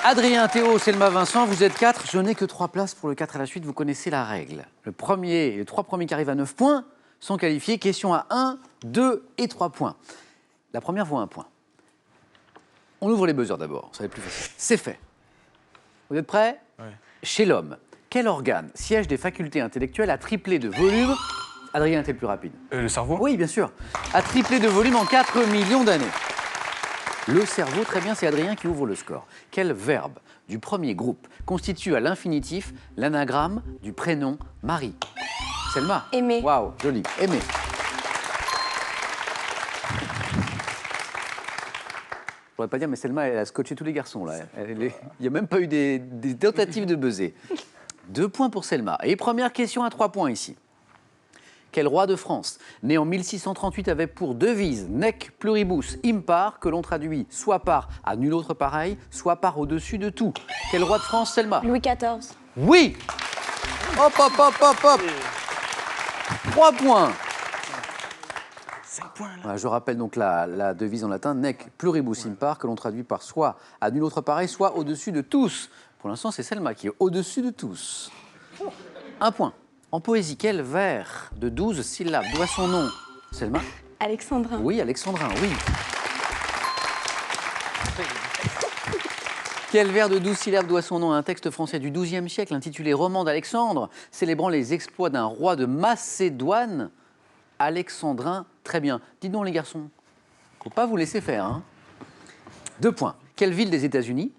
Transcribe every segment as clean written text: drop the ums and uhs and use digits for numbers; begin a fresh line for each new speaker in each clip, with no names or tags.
Adrien, Théo, Selma, Vincent, vous êtes 4. Je n'ai que 3 places pour le 4 à la suite. Vous connaissez la règle. Les 3 premiers qui arrivent à 9 points sont qualifiés. Question à 1, 2 et 3 points. La première vaut 1 point. On ouvre les buzzers d'abord, ça va être plus facile. C'est fait. Vous êtes prêts?
Ouais.
Chez l'homme, quel organe, siège des facultés intellectuelles, a triplé de volume? Adrien était le plus rapide.
Le cerveau?
Oui, bien sûr. A triplé de volume en 4 millions d'années. Le cerveau, très bien, c'est Adrien qui ouvre le score. Quel verbe du premier groupe constitue à l'infinitif l'anagramme du prénom Marie? Selma?
Aimer.
Waouh, joli. Aimer. Je pourrais pas dire, mais Selma, elle a scotché tous les garçons, là. Il n'y a même pas eu des tentatives de buzzer. 2 points pour Selma. Et première question à 3 points ici. Quel roi de France, né en 1638, avait pour devise nec pluribus impar, que l'on traduit soit par à nul autre pareil, soit par au-dessus de tout? Quel roi de France, Selma?
Louis XIV.
Oui. Hop, hop, hop, hop, hop. 3 points.
5 points, là.
Voilà, je rappelle donc la devise en latin, nec pluribus impar, que l'on traduit par soit à nul autre pareil, soit au-dessus de tous. Pour l'instant, c'est Selma qui est au-dessus de tous. 1 point. En poésie, quel vers de 12 syllabes doit son nom? Selma?
Alexandrin.
Oui, Alexandrin, oui. Quel vers de 12 syllabes doit son nom à un texte français du XIIe siècle intitulé Roman d'Alexandre, célébrant les exploits d'un roi de Macédoine? Alexandrin, très bien. Dites donc les garçons, faut pas vous laisser faire. Hein. 2 points. Quelle ville des États-Unis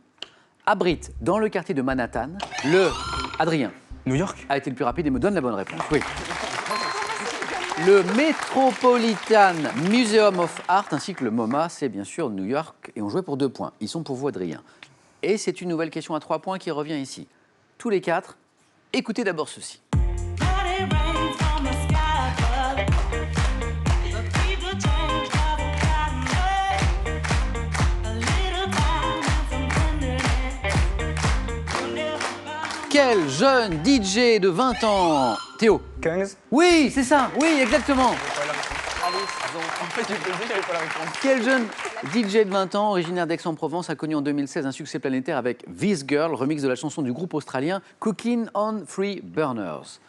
abrite dans le quartier de Manhattan le... Adrien
New York?
a été le plus rapide et me donne la bonne réponse. Oui. Le Metropolitan Museum of Art ainsi que le MoMA, c'est bien sûr New York. Et on jouait pour 2 points. Ils sont pour vous, Adrien. Et c'est une nouvelle question à 3 points qui revient ici. Tous les 4, écoutez d'abord ceci. Quel jeune DJ de 20 ans? Théo?
15.
Oui, c'est ça. Oui, exactement.
En fait, j'ai posé, j'avais pas la réponse.
Quel jeune DJ de 20 ans, originaire d'Aix-en-Provence, a connu en 2016 un succès planétaire avec This Girl, remix de la chanson du groupe australien Cooking on Free Burners.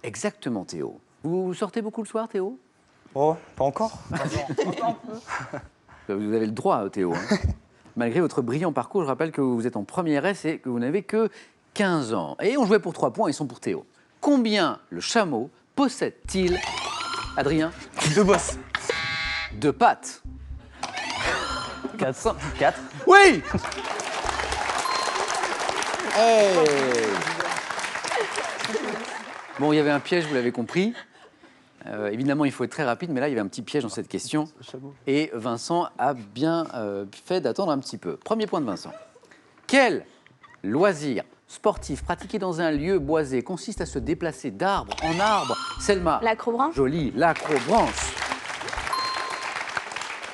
Exactement, Théo. Vous sortez beaucoup le soir, Théo?
Oh, pas encore.
Vous avez le droit, Théo. Hein. Malgré votre brillant parcours, je rappelle que vous êtes en première S et que vous n'avez que 15 ans. Et on jouait pour 3 points, ils sont pour Théo. Combien le chameau possède-t-il, Adrien?
2 bosses.
2 pattes.
4.
Oui. Hey. Bon, il y avait un piège, vous l'avez compris. Évidemment, il faut être très rapide, mais là, il y avait un petit piège dans cette question. Et Vincent a bien fait d'attendre un petit peu. Premier point de Vincent. Quel loisir sportif pratiqué dans un lieu boisé consiste à se déplacer d'arbre en arbre? Selma?
L'acrobranche.
Joli, l'acrobranche.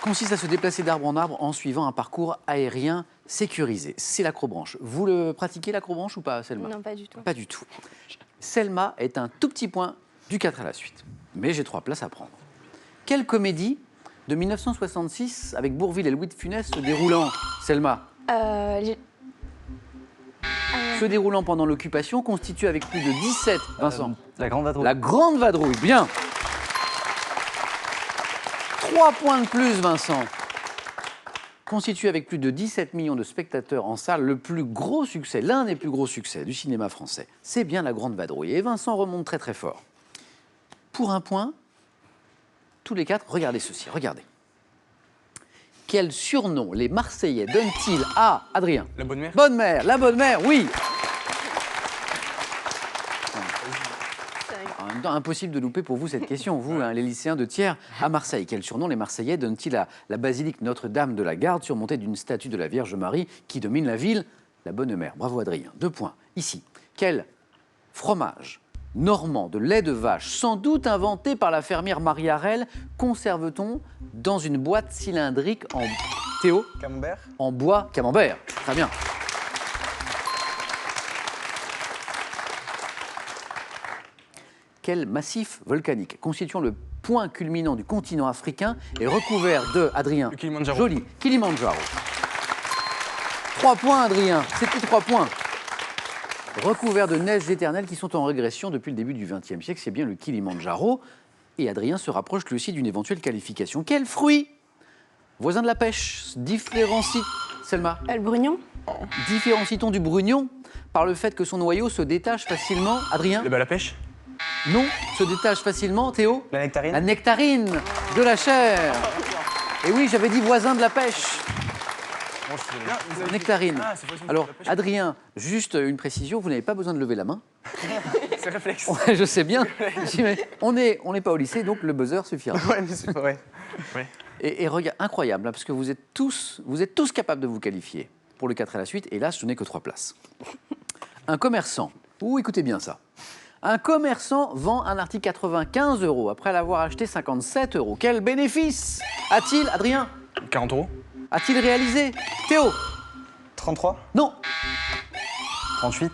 Consiste à se déplacer d'arbre en arbre en suivant un parcours aérien sécurisé. C'est l'acrobranche. Vous le pratiquez, l'acrobranche, ou pas, Selma?
Non, pas du tout.
Pas du tout. Selma est un tout petit point du 4 à la suite. Mais j'ai 3 places à prendre. Quelle comédie de 1966 avec Bourvil et Louis de Funès se déroulant, Selma? Se déroulant pendant l'occupation constitue avec plus de 17... Vincent?
La Grande Vadrouille.
La Grande Vadrouille, bien. 3 points de plus, Vincent. Constitue avec plus de 17 millions de spectateurs en salle le plus gros succès, l'un des plus gros succès du cinéma français. C'est bien La Grande Vadrouille. Et Vincent remonte très très fort. Pour 1 point, tous les 4, regardez ceci, regardez. Quel surnom les Marseillais donnent-ils à Adrien?
La Bonne Mère.
Bonne Mère, la Bonne Mère, oui. En même temps, impossible de louper pour vous cette question, vous, hein, les lycéens de Thiers à Marseille. Quel surnom les Marseillais donnent-ils à la basilique Notre-Dame de la Garde, surmontée d'une statue de la Vierge Marie qui domine la ville? La Bonne Mère. Bravo Adrien. 2 points. Ici, quel fromage normand de lait de vache, sans doute inventé par la fermière Marie Harel, conserve-t-on dans une boîte cylindrique en... Théo?
Camembert.
En bois camembert. Très bien. Quel massif volcanique constituant le point culminant du continent africain est recouvert de, Adrien?
Le Kilimandjaro.
Joli. Kilimandjaro. 3 points, Adrien. C'était 3 points. Recouverts de neiges éternelles qui sont en régression depuis le début du XXe siècle, c'est bien le Kilimandjaro. Et Adrien se rapproche lui aussi d'une éventuelle qualification. Quel fruit? Voisin de la pêche, différencie... Selma,
Le brugnon.
différencie-t-on du brugnon par le fait que son noyau se détache facilement? Adrien?
La pêche.
Non, se détache facilement. Théo?
La nectarine.
La nectarine de la chair. Et oui, j'avais dit voisin de la pêche. Nectarine.
Ah, c'est voisin de
Alors,
la pêche.
Adrien, juste une précision, vous n'avez pas besoin de lever la main.
C'est réflexe.
Ouais, je sais bien. Mais on n'est pas au lycée, donc le buzzer suffira.
Ouais, mais c'est pas vrai. Ouais.
Et regarde, incroyable, hein, parce que vous êtes tous capables de vous qualifier pour le 4 à la suite, et là, ce n'est que 3 places. Un commerçant, écoutez bien ça. Un commerçant vend un article 95 € après l'avoir acheté 57 €. Quel bénéfice a-t-il, Adrien?
40 €.
A-t-il réalisé? Théo?
33,
Non.
38.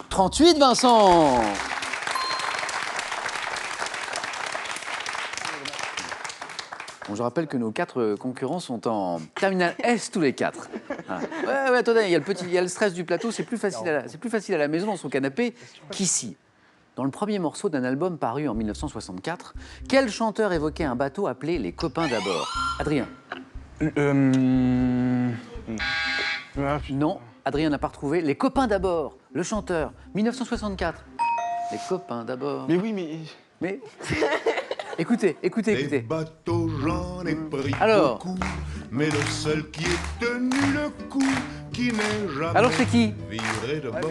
38, Vincent. Bon, je rappelle que nos 4 concurrents sont en terminale S tous les 4. Voilà. Ouais, attendez, il y a le stress du plateau, c'est plus facile à la maison dans son canapé qu'ici. Dans le premier morceau d'un album paru en 1964, quel chanteur évoquait un bateau appelé Les Copains d'abord? Adrien? Non, Adrien n'a pas retrouvé. Les Copains d'abord, le chanteur, 1964. Les Copains d'abord.
Mais oui, mais.
Mais écoutez.
Les bateaux, j'en ai pris
Alors.
beaucoup, mais le seul qui ait tenu le coup, qui n'est jamais
Alors c'est qui?
viré de bord,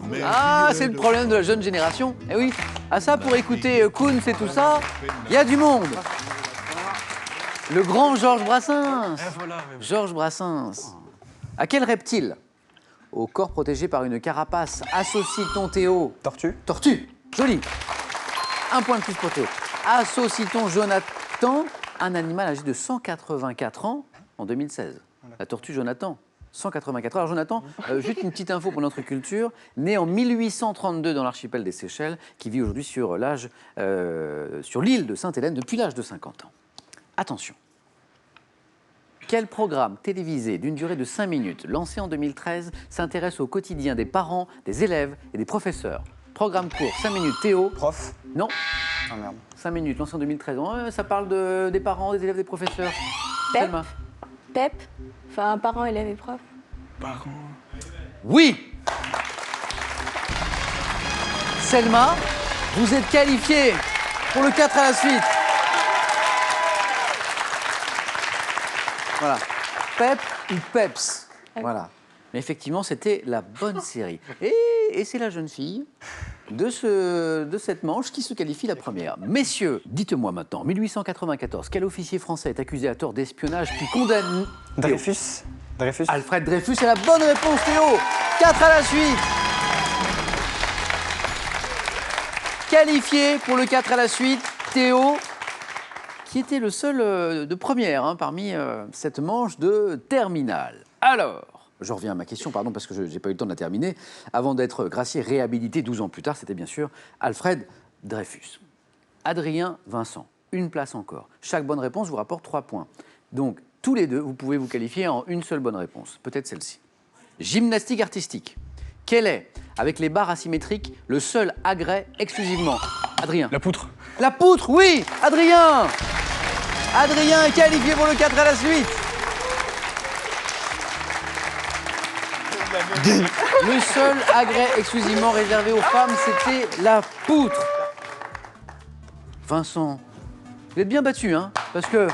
mais
Ah,
viré
c'est le
de
problème de la jeune génération. Eh oui, à ça pour écouter Koons et tout ça, il y a du monde. Le grand Georges Brassens.
Voilà.
Georges Brassens. À quel reptile, au corps protégé par une carapace, associe-t-on Théo?
Tortue.
Tortue. Joli. Un point de plus pour Théo. Associe-t-on Jonathan, un animal âgé de 184 ans en 2016? La tortue Jonathan. 184 ans. Alors Jonathan, juste une petite info pour notre culture, né en 1832 dans l'archipel des Seychelles, qui vit aujourd'hui sur l'île de Sainte-Hélène depuis l'âge de 50 ans. Attention. Quel programme télévisé d'une durée de 5 minutes, lancé en 2013, s'intéresse au quotidien des parents, des élèves et des professeurs? Programme court, 5 minutes. Théo?
Prof.
Non.
Ah merde.
5 minutes, lancé en 2013. Ça parle des parents, des élèves, des professeurs.
Pep.
Selma.
PEP. Enfin, parents, élèves et profs.
Parents.
Oui. Selma, vous êtes qualifiée pour le 4 à la suite. Voilà. PEP ou PEPS. Voilà. Mais effectivement, c'était la bonne série. Et c'est la jeune fille de cette manche qui se qualifie la première. Messieurs, dites-moi maintenant, 1894, quel officier français est accusé à tort d'espionnage puis condamné?
Dreyfus. Dreyfus.
Alfred Dreyfus, c'est la bonne réponse, Théo. 4 à la suite. Qualifié pour le 4 à la suite, Théo, qui était le seul de première parmi cette manche de terminale. Alors, je reviens à ma question, pardon, parce que je n'ai pas eu le temps de la terminer. Avant d'être gracié, réhabilité 12 ans plus tard, c'était bien sûr Alfred Dreyfus. Adrien, Vincent, une place encore. Chaque bonne réponse vous rapporte 3 points. Donc, tous les deux, vous pouvez vous qualifier en une seule bonne réponse. Peut-être celle-ci. Gymnastique artistique. Quel est, avec les barres asymétriques, le seul agrès exclusivement? Adrien.
La poutre.
La poutre, oui. Adrien. Adrien est qualifié pour le 4 à la suite. Le seul agrès exclusivement réservé aux femmes, c'était la poutre. Vincent, vous êtes bien battu, hein, parce que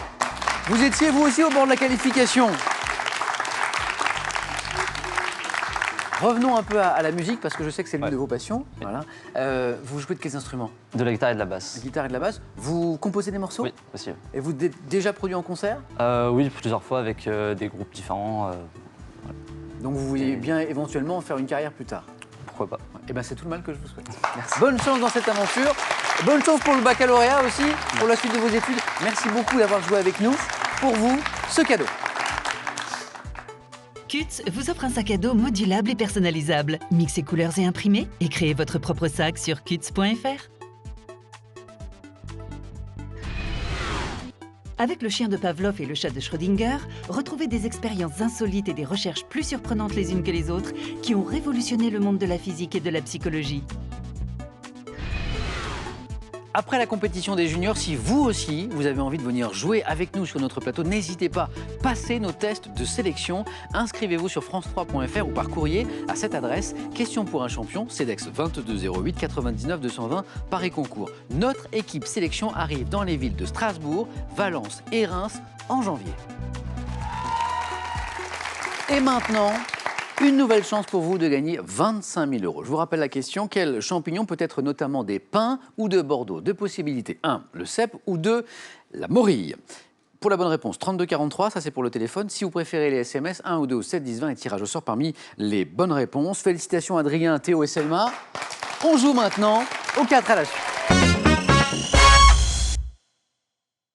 vous étiez vous aussi au bord de la qualification. Revenons un peu à la musique, parce que je sais que c'est l'une de vos passions. Voilà. Vous jouez de quels instruments?
De la guitare et de la
La
basse.
guitare et de la basse. Vous composez des morceaux?
Oui, aussi.
Et vous êtes déjà produit en concert?
Oui, plusieurs fois avec des groupes différents.
Donc vous voulez bien éventuellement faire une carrière plus tard?
Pourquoi pas.
Eh bien, c'est tout le mal que je vous souhaite. Merci. Bonne chance dans cette aventure. Bonne chance pour le baccalauréat aussi, pour la suite de vos études. Merci beaucoup d'avoir joué avec nous. Pour vous, ce cadeau.
Cuts vous offre un sac à dos modulable et personnalisable. Mixez couleurs et imprimez et créez votre propre sac sur cuts.fr. Avec le chien de Pavlov et le chat de Schrödinger, retrouvez des expériences insolites et des recherches plus surprenantes les unes que les autres qui ont révolutionné le monde de la physique et de la psychologie.
Après la compétition des juniors, si vous aussi, vous avez envie de venir jouer avec nous sur notre plateau, n'hésitez pas, passez nos tests de sélection. Inscrivez-vous sur france3.fr ou par courrier à cette adresse. Question pour un champion, CEDEX 2208 99 220 Paris-Concours. Notre équipe sélection arrive dans les villes de Strasbourg, Valence et Reims en janvier. Et maintenant, une nouvelle chance pour vous de gagner 25 000 €. Je vous rappelle la question, quel champignon peut être notamment des pins ou de Bordeaux? Deux possibilités, 1, le cèpe ou 2, la morille. Pour la bonne réponse, 3243, ça c'est pour le téléphone. Si vous préférez les SMS, 1 ou 2 ou 7 10 20 et tirage au sort parmi les bonnes réponses. Félicitations Adrien, Théo et Selma. On joue maintenant aux 4 à la suite.